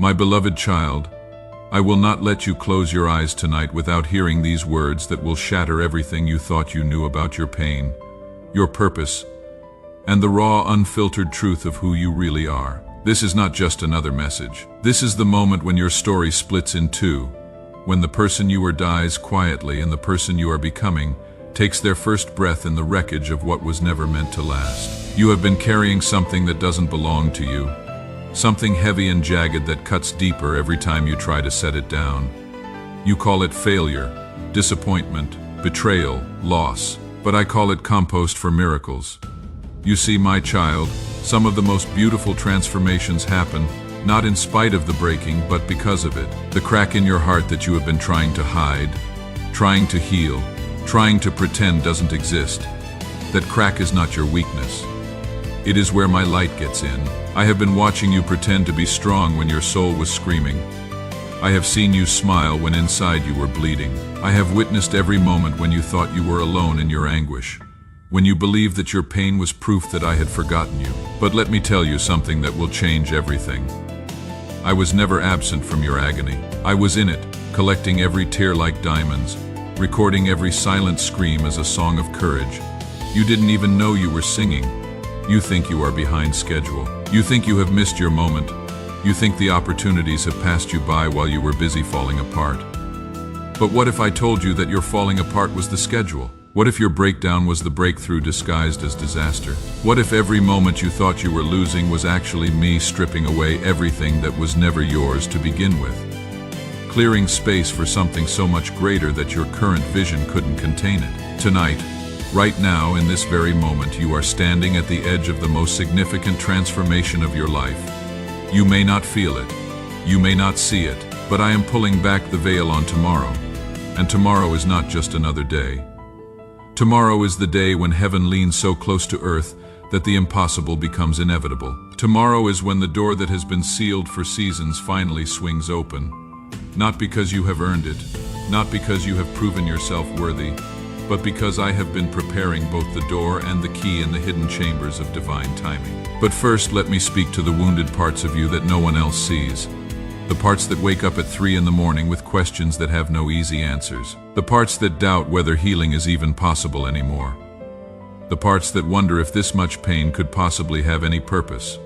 My beloved child, I will not let you close your eyes tonight without hearing these words that will shatter everything you thought you knew about your pain, your purpose, and the raw, unfiltered truth of who you really are. This is not just another message. This is the moment when your story splits in two, when the person you were dies quietly and the person you are becoming takes their first breath in the wreckage of what was never meant to last. You have been carrying something that doesn't belong to you, something heavy and jagged that cuts deeper every time you try to set it down. You call it failure, disappointment, betrayal, loss, but I call it compost for miracles. You see, my child, some of the most beautiful transformations happen not in spite of the breaking, but because of it. The crack in your heart that you have been trying to hide, trying to heal, trying to pretend doesn't exist. That crack is not your weakness. It is where my light gets in. I have been watching you pretend to be strong when your soul was screaming. I have seen you smile when inside you were bleeding. I have witnessed every moment when you thought you were alone in your anguish, when you believed that your pain was proof that I had forgotten you. But let me tell you something that will change everything. I was never absent from your agony. I was in it, collecting every tear like diamonds, recording every silent scream as a song of courage. You didn't even know you were singing. You think you are behind schedule. You think you have missed your moment. You think the opportunities have passed you by while you were busy falling apart. But what if I told you that your falling apart was the schedule? What if your breakdown was the breakthrough disguised as disaster? What if every moment you thought you were losing was actually me stripping away everything that was never yours to begin with? Clearing space for something so much greater that your current vision couldn't contain it. Tonight, right now, in this very moment, you are standing at the edge of the most significant transformation of your life. You may not feel it, you may not see it, but I am pulling back the veil on tomorrow. And tomorrow is not just another day. Tomorrow is the day when heaven leans so close to earth that the impossible becomes inevitable. Tomorrow is when the door that has been sealed for seasons finally swings open. Not because you have earned it, not because you have proven yourself worthy, but because I have been preparing both the door and the key in the hidden chambers of divine timing. But first, let me speak to the wounded parts of you that no one else sees. The parts that wake up at 3 in the morning with questions that have no easy answers. The parts that doubt whether healing is even possible anymore. The parts that wonder if this much pain could possibly have any purpose.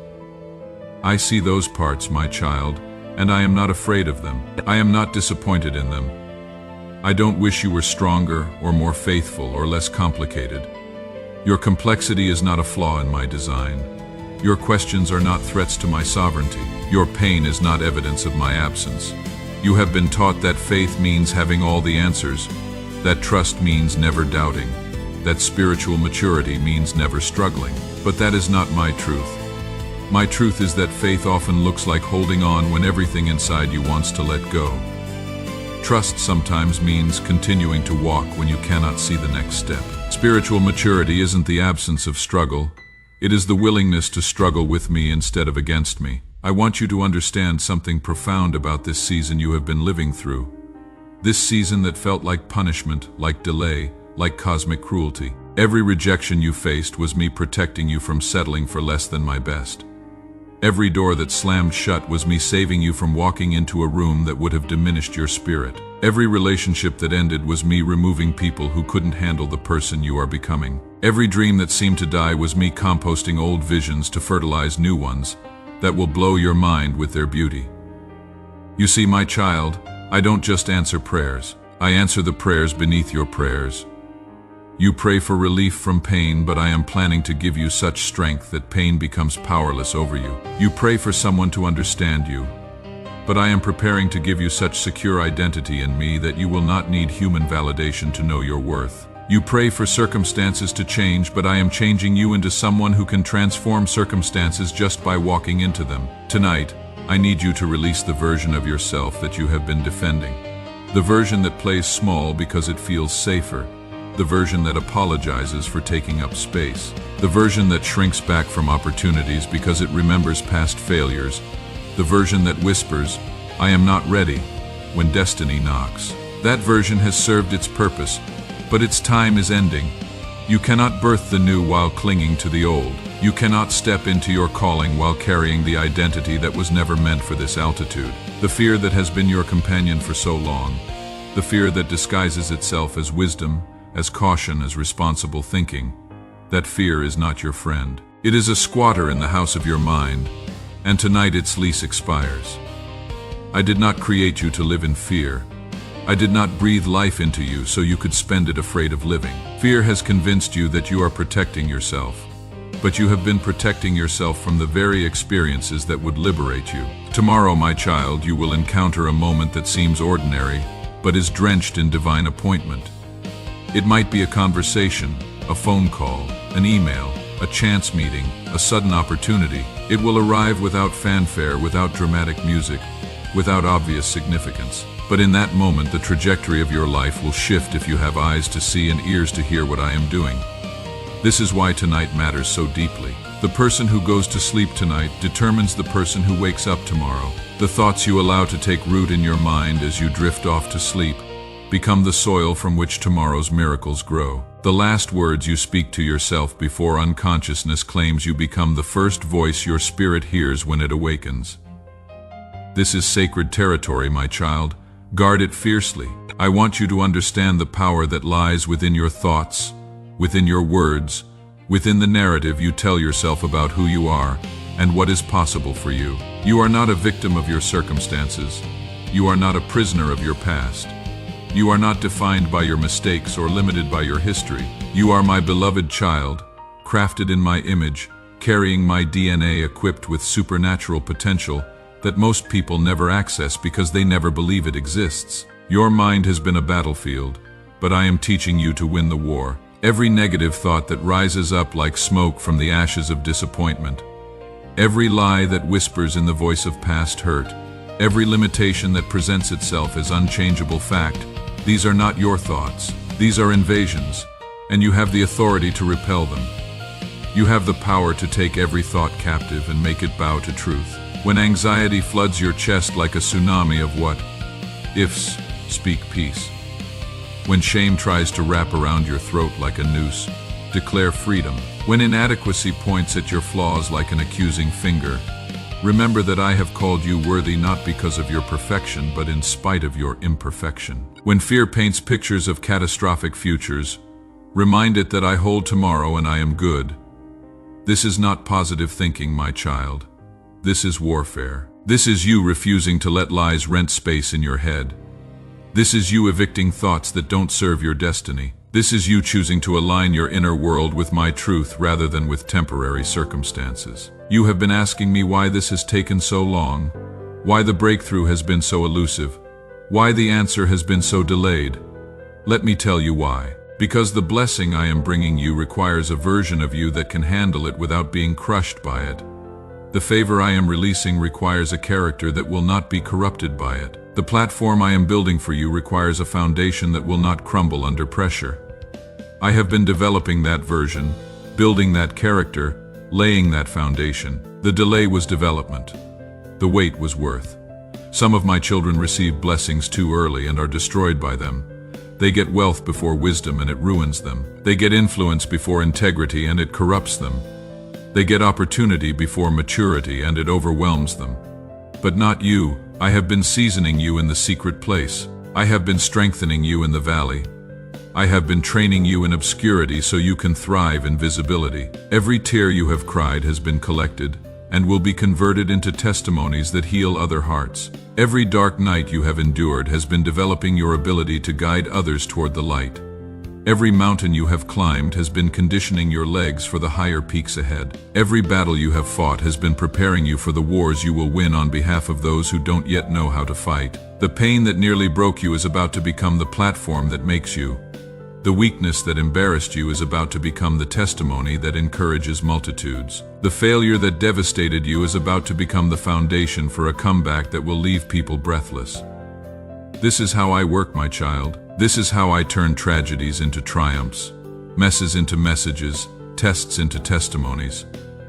I see those parts, my child, and I am not afraid of them. I am not disappointed in them. I don't wish you were stronger or more faithful or less complicated. Your complexity is not a flaw in my design. Your questions are not threats to my sovereignty. Your pain is not evidence of my absence. You have been taught that faith means having all the answers, that trust means never doubting, that spiritual maturity means never struggling. But that is not my truth. My truth is that faith often looks like holding on when everything inside you wants to let go. Trust sometimes means continuing to walk when you cannot see the next step. Spiritual maturity isn't the absence of struggle. It is the willingness to struggle with me instead of against me. I want you to understand something profound about this season you have been living through. This season that felt like punishment, like delay, like cosmic cruelty. Every rejection you faced was me protecting you from settling for less than my best. Every door that slammed shut was me saving you from walking into a room that would have diminished your spirit. Every relationship that ended was me removing people who couldn't handle the person you are becoming. Every dream that seemed to die was me composting old visions to fertilize new ones that will blow your mind with their beauty. You see, my child, I don't just answer prayers. I answer the prayers beneath your prayers. You pray for relief from pain, but I am planning to give you such strength that pain becomes powerless over you. You pray for someone to understand you, but I am preparing to give you such secure identity in me that you will not need human validation to know your worth. You pray for circumstances to change, but I am changing you into someone who can transform circumstances just by walking into them. Tonight, I need you to release the version of yourself that you have been defending. The version that plays small because it feels safer. The version that apologizes for taking up space. The version that shrinks back from opportunities because it remembers past failures. The version that whispers, "I am not ready," when destiny knocks. That version has served its purpose, but its time is ending. You cannot birth the new while clinging to the old. You cannot step into your calling while carrying the identity that was never meant for this altitude. The fear that has been your companion for so long, the fear that disguises itself as wisdom, as caution, as responsible thinking, that fear is not your friend. It is a squatter in the house of your mind, and tonight its lease expires. I did not create you to live in fear. I did not breathe life into you so you could spend it afraid of living. Fear has convinced you that you are protecting yourself, but you have been protecting yourself from the very experiences that would liberate you. Tomorrow, my child, you will encounter a moment that seems ordinary, but is drenched in divine appointment. It might be a conversation, a phone call, an email, a chance meeting, a sudden opportunity. It will arrive without fanfare, without dramatic music, without obvious significance. But in that moment, the trajectory of your life will shift if you have eyes to see and ears to hear what I am doing. This is why tonight matters so deeply. The person who goes to sleep tonight determines the person who wakes up tomorrow. The thoughts you allow to take root in your mind as you drift off to sleep become the soil from which tomorrow's miracles grow. The last words you speak to yourself before unconsciousness claims you become the first voice your spirit hears when it awakens. This is sacred territory, my child. Guard it fiercely. I want you to understand the power that lies within your thoughts, within your words, within the narrative you tell yourself about who you are and what is possible for you. You are not a victim of your circumstances. You are not a prisoner of your past. You are not defined by your mistakes or limited by your history. You are my beloved child, crafted in my image, carrying my DNA, equipped with supernatural potential that most people never access because they never believe it exists. Your mind has been a battlefield, but I am teaching you to win the war. Every negative thought that rises up like smoke from the ashes of disappointment, every lie that whispers in the voice of past hurt, every limitation that presents itself as unchangeable fact, these are not your thoughts. These are invasions, and you have the authority to repel them. You have the power to take every thought captive and make it bow to truth. When anxiety floods your chest like a tsunami of what ifs, speak peace. When shame tries to wrap around your throat like a noose, declare freedom. When inadequacy points at your flaws like an accusing finger, remember that I have called you worthy not because of your perfection, but in spite of your imperfection. When fear paints pictures of catastrophic futures, remind it that I hold tomorrow and I am good. This is not positive thinking, my child. This is warfare. This is you refusing to let lies rent space in your head. This is you evicting thoughts that don't serve your destiny. This is you choosing to align your inner world with my truth rather than with temporary circumstances. You have been asking me why this has taken so long, why the breakthrough has been so elusive, why the answer has been so delayed. Let me tell you why. Because the blessing I am bringing you requires a version of you that can handle it without being crushed by it. The favor I am releasing requires a character that will not be corrupted by it. The platform I am building for you requires a foundation that will not crumble under pressure. I have been developing that version, building that character, laying that foundation. The delay was development. The wait was worth. Some of my children receive blessings too early and are destroyed by them. They get wealth before wisdom and it ruins them. They get influence before integrity and it corrupts them. They get opportunity before maturity and it overwhelms them. But not you. I have been seasoning you in the secret place. I have been strengthening you in the valley. I have been training you in obscurity so you can thrive in visibility. Every tear you have cried has been collected and will be converted into testimonies that heal other hearts. Every dark night you have endured has been developing your ability to guide others toward the light. Every mountain you have climbed has been conditioning your legs for the higher peaks ahead. Every battle you have fought has been preparing you for the wars you will win on behalf of those who don't yet know how to fight. The pain that nearly broke you is about to become the platform that makes you. The weakness that embarrassed you is about to become the testimony that encourages multitudes. The failure that devastated you is about to become the foundation for a comeback that will leave people breathless. This is how I work, my child. This is how I turn tragedies into triumphs, messes into messages, tests into testimonies.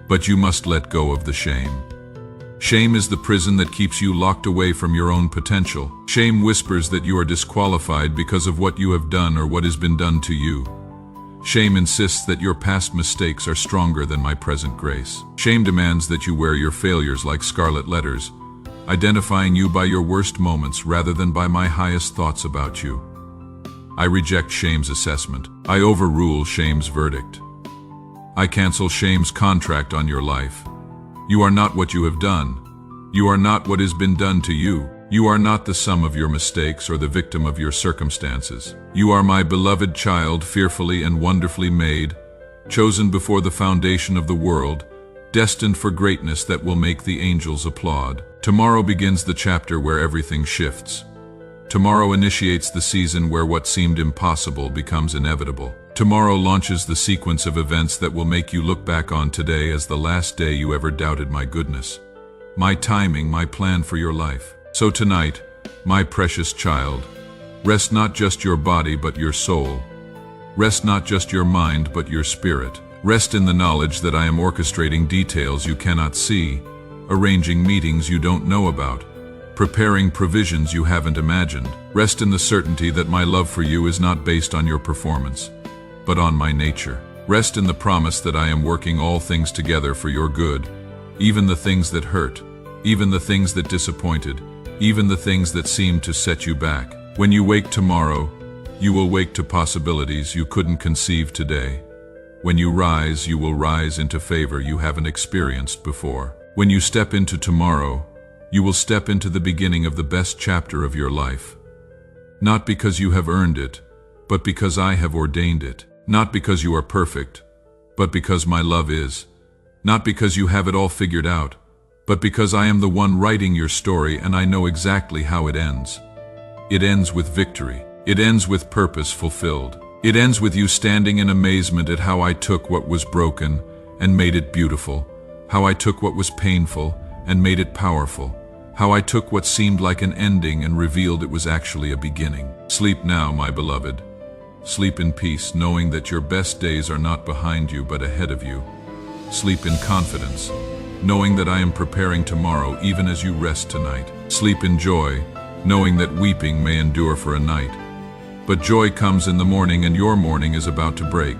But you must let go of the shame. Shame is the prison that keeps you locked away from your own potential. Shame whispers that you are disqualified because of what you have done or what has been done to you. Shame insists that your past mistakes are stronger than my present grace. Shame demands that you wear your failures like scarlet letters, identifying you by your worst moments rather than by my highest thoughts about you. I reject shame's assessment. I overrule shame's verdict. I cancel shame's contract on your life. You are not what you have done. You are not what has been done to you. You are not the sum of your mistakes or the victim of your circumstances. You are my beloved child, fearfully and wonderfully made, chosen before the foundation of the world, destined for greatness that will make the angels applaud. Tomorrow begins the chapter where everything shifts. Tomorrow initiates the season where what seemed impossible becomes inevitable. Tomorrow launches the sequence of events that will make you look back on today as the last day you ever doubted my goodness, my timing, my plan for your life. So tonight, my precious child, rest not just your body but your soul. Rest not just your mind but your spirit. Rest in the knowledge that I am orchestrating details you cannot see, arranging meetings you don't know about, preparing provisions you haven't imagined. Rest in the certainty that my love for you is not based on your performance, but on my nature. Rest in the promise that I am working all things together for your good, even the things that hurt, even the things that disappointed, even the things that seemed to set you back. When you wake tomorrow, you will wake to possibilities you couldn't conceive today. When you rise, you will rise into favor you haven't experienced before. When you step into tomorrow, you will step into the beginning of the best chapter of your life. Not because you have earned it, but because I have ordained it. Not because you are perfect, but because my love is. Not because you have it all figured out, but because I am the one writing your story and I know exactly how it ends. It ends with victory. It ends with purpose fulfilled. It ends with you standing in amazement at how I took what was broken and made it beautiful, how I took what was painful and made it powerful, how I took what seemed like an ending and revealed it was actually a beginning. Sleep now, my beloved. Sleep in peace, knowing that your best days are not behind you but ahead of you. Sleep in confidence, knowing that I am preparing tomorrow even as you rest tonight. Sleep in joy, knowing that weeping may endure for a night, but joy comes in the morning and your morning is about to break.